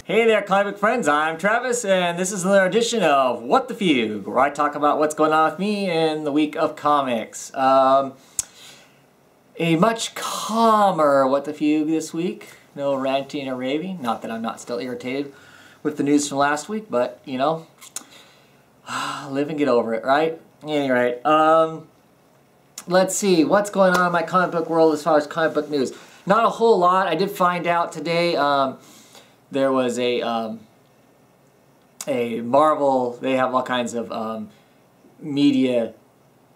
Hey there, comic book friends, I'm Travis, and this is another edition of What the Fugue, where I talk about what's going on with me in the week of comics. A much calmer What the Fugue this week. No ranting or raving. Not that I'm not still irritated with the news from last week, but, you know, live and get over it, right? Anyway, let's see, what's going on in my comic book world as far as comic book news? Not a whole lot. I did find out today, there was a Marvel, they have all kinds of media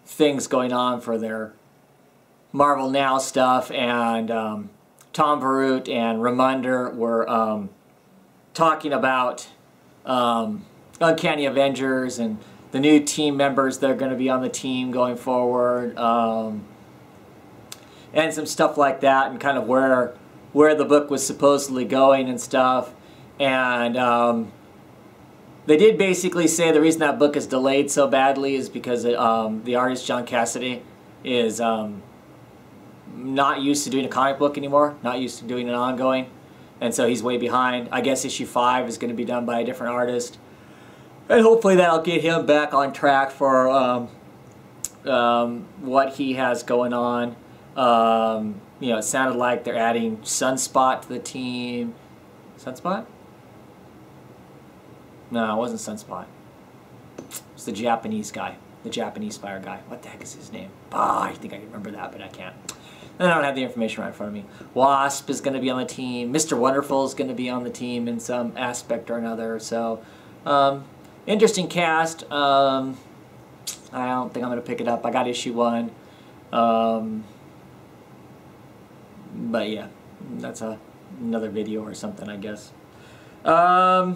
things going on for their Marvel Now stuff, and Tom Verrute and Ramunder were talking about Uncanny Avengers and the new team members that are going to be on the team going forward, and some stuff like that, and kind of where the book was supposedly going and stuff. And they did basically say the reason that book is delayed so badly is because the artist John Cassaday is not used to doing a comic book anymore, not used to doing an ongoing, and so he's way behind. I guess issue 5 is going to be done by a different artist, and hopefully that'll get him back on track for what he has going on. You know, it sounded like they're adding Sunspot to the team. Sunspot? No, it wasn't Sunspot. It's the Japanese guy. The Japanese fire guy. What the heck is his name? I think I can remember that, but I can't. I don't have the information right in front of me. Wasp is going to be on the team. Mr. Wonderful is going to be on the team in some aspect or another. So, interesting cast. I don't think I'm going to pick it up. I got issue 1. But yeah, that's another video or something, I guess. I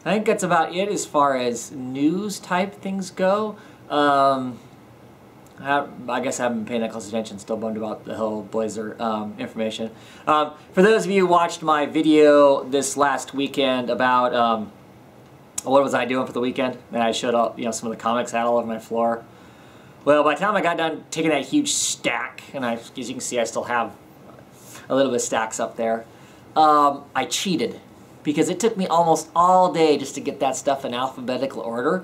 think that's about it as far as news type things go. I guess I haven't been paying that close attention, still bummed about the whole Blazer information. For those of you who watched my video this last weekend about what was I doing for the weekend, and I showed all, you know, some of the comics I had all over my floor. Well, by the time I got done taking that huge stack, and as you can see I still have a little bit of stacks up there, I cheated. Because it took me almost all day just to get that stuff in alphabetical order.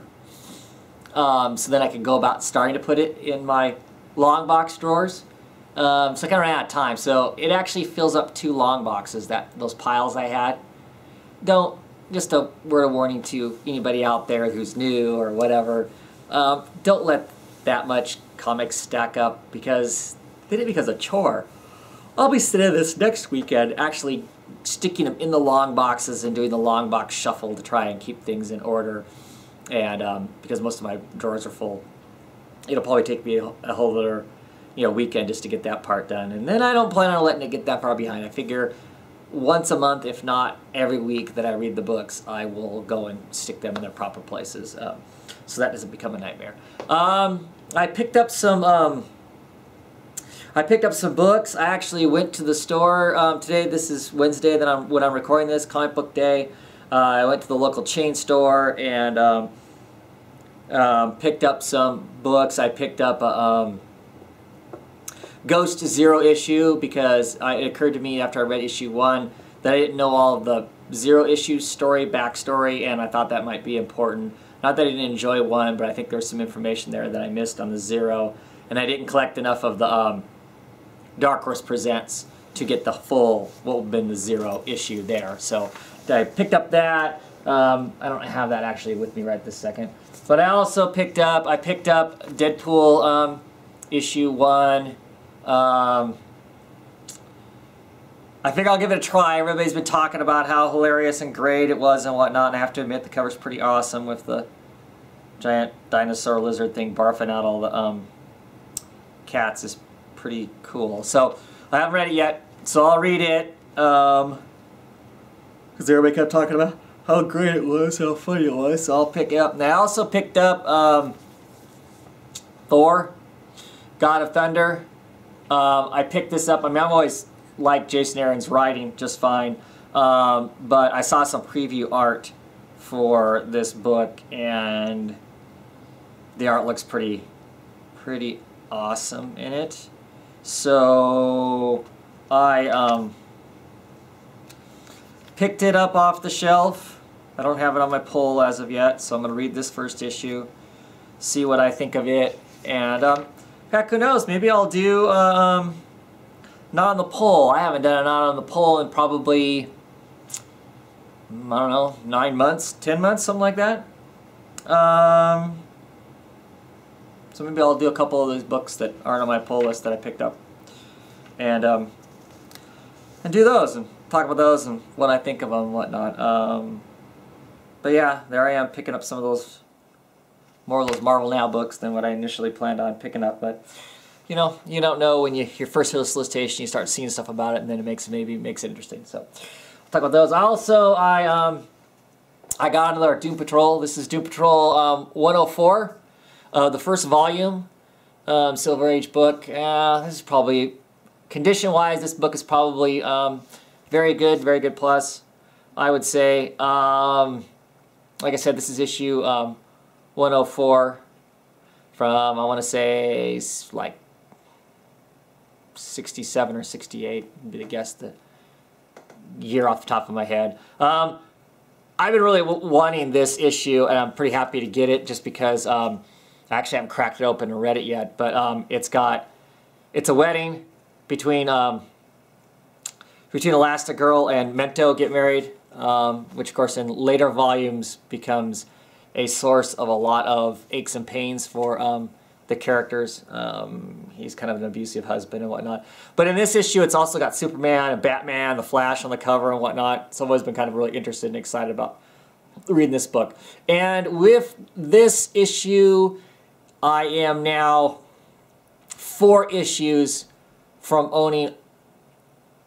So then I could go about starting to put it in my long box drawers. So I kind of ran out of time. So it actually fills up 2 long boxes, those piles I had. Just a word of warning to anybody out there who's new or whatever, don't let that much comics stack up because did it because of chore. I'll be sitting this next weekend actually sticking them in the long boxes and doing the long box shuffle to try and keep things in order. And because most of my drawers are full, it'll probably take me a whole other, you know, weekend just to get that part done. And then I don't plan on letting it get that far behind. I figure once a month, if not every week that I read the books, I will go and stick them in their proper places. So that doesn't become a nightmare. I picked up some books. I actually went to the store today. This is Wednesday when I'm recording this, comic book day. I went to the local chain store and picked up some books. I picked up a Ghost Zero issue because it occurred to me after I read issue 1 that I didn't know all of the Zero issue backstory, and I thought that might be important. Not that I didn't enjoy 1, but I think there's some information there that I missed on the Zero, and I didn't collect enough of the Dark Horse Presents to get the full, what would have been the Zero issue there. So I picked up that. I don't have that actually with me right this second. But I also picked up Deadpool issue 1. I think I'll give it a try. Everybody's been talking about how hilarious and great it was and whatnot, and I have to admit the cover's pretty awesome with the giant dinosaur lizard thing barfing out all the cats. Is pretty cool. So I haven't read it yet, so I'll read it because everybody kept talking about how great it was, how funny it was, so I'll pick it up. And I also picked up Thor, God of Thunder. I picked this up. I mean, I've always liked Jason Aaron's writing just fine, but I saw some preview art for this book, and the art looks pretty awesome in it. So I picked it up off the shelf. I don't have it on my pull as of yet, so I'm going to read this first issue, see what I think of it, and heck, who knows, maybe I'll do Not on the Pull. I haven't done a Not on the Pull in probably, I don't know, 9 months, 10 months, something like that. So maybe I'll do a couple of those books that aren't on my pull list that I picked up, and do those and talk about those and what I think of them and whatnot. But yeah, there I am picking up some of those, more of those Marvel Now books than what I initially planned on picking up. But you know, you don't know when you first hear the solicitation, you start seeing stuff about it, and then it maybe makes it interesting. So I'll talk about those. Also, I got another Doom Patrol. This is Doom Patrol 104, the first volume, Silver Age book. This is probably, condition-wise, this book is probably very good plus, I would say. Like I said, this is issue 104 from, I want to say, like 67 or 68, would be the guess, the year off the top of my head. I've been really wanting this issue, and I'm pretty happy to get it just because I actually haven't cracked it open and read it yet, but it's a wedding between Elastigirl and Mento get married, which of course in later volumes becomes a source of a lot of aches and pains for the characters. He's kind of an abusive husband and whatnot. But in this issue, it's also got Superman and Batman, the Flash on the cover and whatnot. So I've always been kind of really interested and excited about reading this book. And with this issue, I am now 4 issues from owning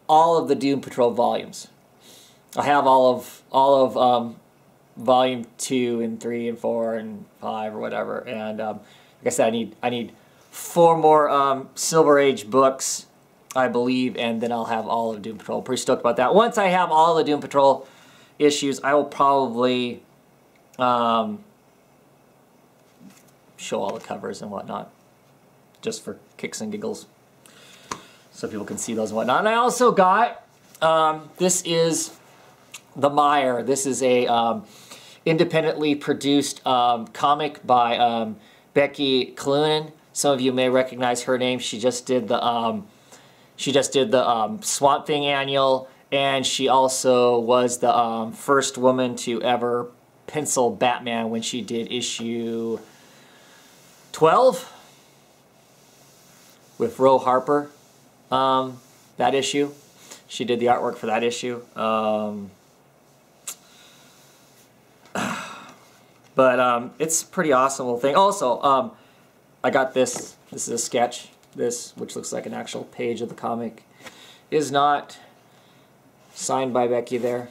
all of the Doom Patrol volumes. I have all of volume 2 and 3 and 4 and 5 or whatever, and like I said, I need 4 more Silver Age books, I believe, and then I'll have all of Doom Patrol. Pretty stoked about that. Once I have all the Doom Patrol issues, I will probably show all the covers and whatnot, just for kicks and giggles, so people can see those and whatnot. And I also got, this is the Meijer. This is a independently produced comic by Becky Cloonan. Some of you may recognize her name. She just did the Swamp Thing annual, and she also was the first woman to ever pencil Batman when she did issue 12 with Ro Harper. That issue, she did the artwork for that issue. But it's a pretty awesome little thing. Also, I got this. This is a sketch. This, which looks like an actual page of the comic, is not signed by Becky there.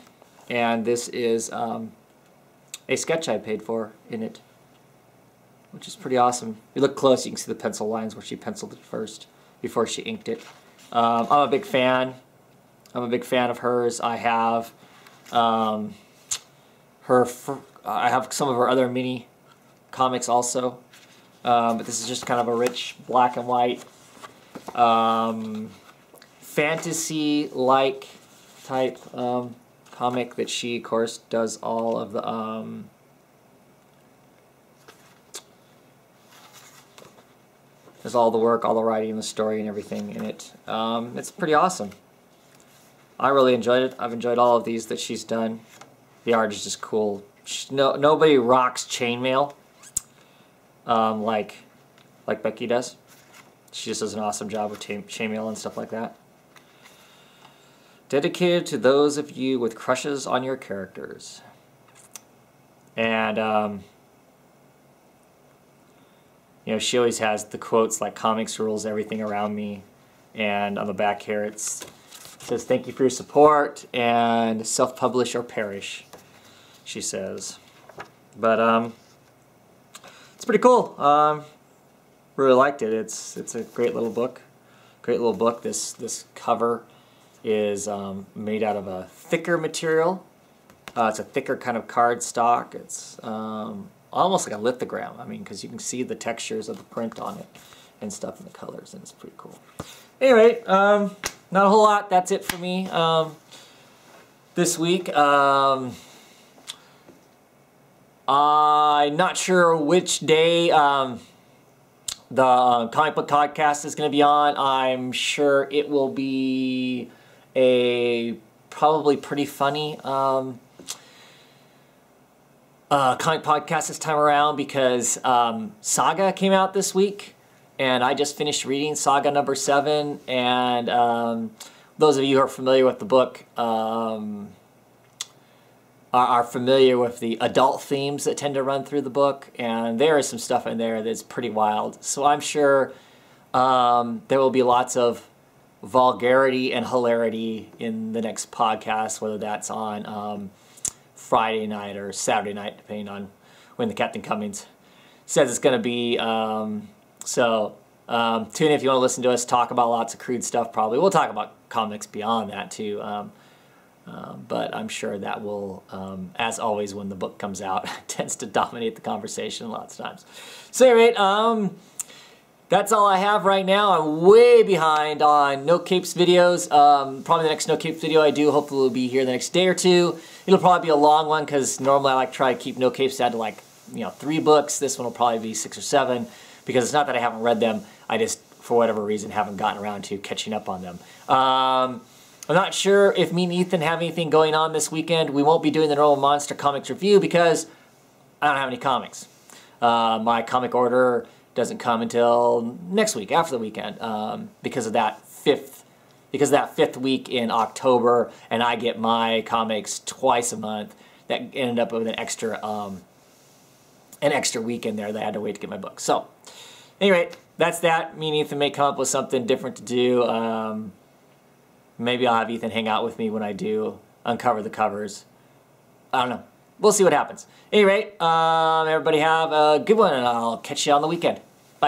And this is a sketch I paid for in it, which is pretty awesome. If you look close, you can see the pencil lines where she penciled it first before she inked it. I'm a big fan. I'm a big fan of hers. I have I have some of her other mini comics also, but this is just kind of a rich black and white fantasy-like type comic that she, of course, does all of the does all the work, all the writing, the story, and everything in it. It's pretty awesome. I really enjoyed it. I've enjoyed all of these that she's done. The art is just cool. Nobody rocks chainmail like Becky does. She just does an awesome job with chainmail and stuff like that. Dedicated to those of you with crushes on your characters. And you know, she always has the quotes like "comics rules everything around me," and on the back here it says "thank you for your support" and "self-publish or perish," she says. But it's pretty cool. Really liked it. It's a great little book. Great little book. This cover is made out of a thicker material. It's a thicker kind of cardstock. It's almost like a lithogram. I mean, because you can see the textures of the print on it and stuff and the colors, and it's pretty cool. Anyway, not a whole lot. That's it for me. this week. I'm not sure which day the comic book podcast is going to be on. I'm sure it will be a probably pretty funny comic podcast this time around because Saga came out this week, and I just finished reading Saga number 7, and those of you who are familiar with the book are familiar with the adult themes that tend to run through the book, and there is some stuff in there that's pretty wild. So I'm sure there will be lots of vulgarity and hilarity in the next podcast, whether that's on Friday night or Saturday night, depending on when the Captain Cummings says it's going to be. Tune in if you want to listen to us talk about lots of crude stuff. Probably we'll talk about comics beyond that too. But I'm sure that will, as always when the book comes out, tends to dominate the conversation lots of times. So anyway, that's all I have right now. I'm way behind on No Capes videos. Probably the next No Capes video I do hopefully will be here the next day or two. It'll probably be a long one because normally I like to try to keep No Capes down to like 3 books. This one will probably be 6 or 7 because it's not that I haven't read them. I just, for whatever reason, haven't gotten around to catching up on them. I'm not sure if me and Ethan have anything going on this weekend. We won't be doing the normal Monster Comics review because I don't have any comics. My comic order doesn't come until next week, after the weekend, because of that fifth week in October, and I get my comics twice a month. That ended up with an extra week in there that I had to wait to get my book. So, anyway, that's that. Me and Ethan may come up with something different to do. Maybe I'll have Ethan hang out with me when I do uncover the covers. I don't know. We'll see what happens. Anyway, everybody have a good one, and I'll catch you on the weekend.